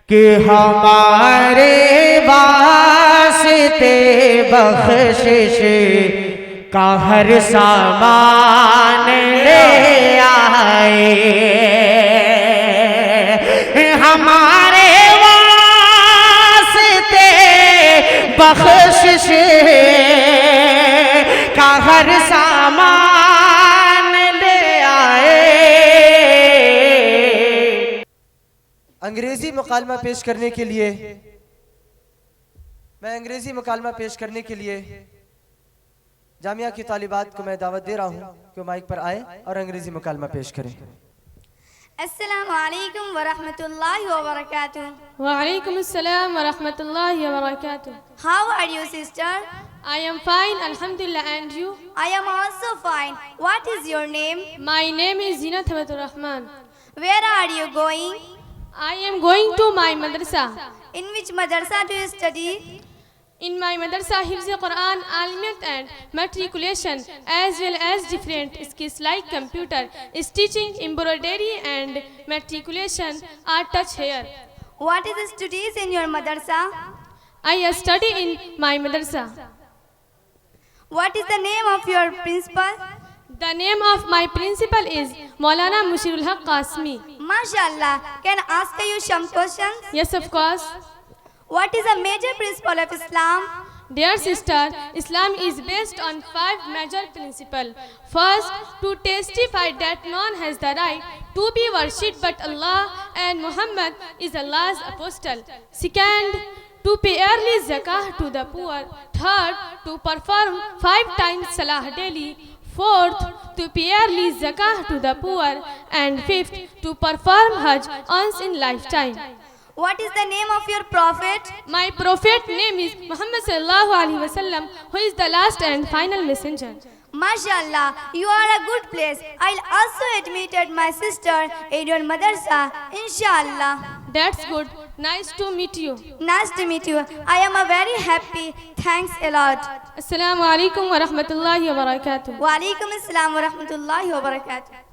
کہ ہمارے واسطے بخشش کا ہر سامان لے آئے، ہمارے واسطے بخشش کا ہر سامان لے آئے۔ انگریزی مکالمہ پیش کرنے کے لیے انگریزی مکالمہ پیش کرنے کے لیے جامعہ کی طالبات کو میں دعوت دے رہا ہوں کہ مائک پر آئیں اور انگریزی مکالمہ پیش کریں۔ السلام علیکم ورحمۃ اللہ وبرکاتہ۔ وعلیکم السلام ورحمۃ اللہ وبرکاتہ۔ How are you, sister? I am fine, alhamdulillah, and you? I am also fine. What is your name? My name is Zinat Rahman. Where are you going? I am going to my madrasa. In which madrasa do you study? In my madrasa, Hifz Quran, Alimiyat and matriculation, as well as different skills like computer, stitching, embroidery and matriculation are touched here. What is the studies in your madrasa? I study in my madrasa. What is the name of your principal? The name of my principal is Moulaana ul Haq Qasmi. MashaAllah. Can I ask you some questions? Yes, of course. What is a major principle of Islam? Dear sister, Islam is based on 5 major principles. First, to testify that none has the right to be worshipped but Allah and Muhammad is Allah's apostle. Second, to pay early zakah to the poor. Third, to perform 5 times salah daily. Fourth, to pay early zakah to the poor. And fifth, to perform hajj once in lifetime. What is the name of your prophet? My prophet name is Muhammad sallallahu alaihi wasallam, who is the last and final messenger. MashaAllah, you are a good place. I'll also admit my sister in your madrasa, inshallah. That's good. Nice to meet you. Nice to meet you. I am a very happy. Thanks a lot. Assalamu alaikum wa rahmatullahi wa barakatuh. Wa alaikum assalam wa rahmatullahi wa barakatuh.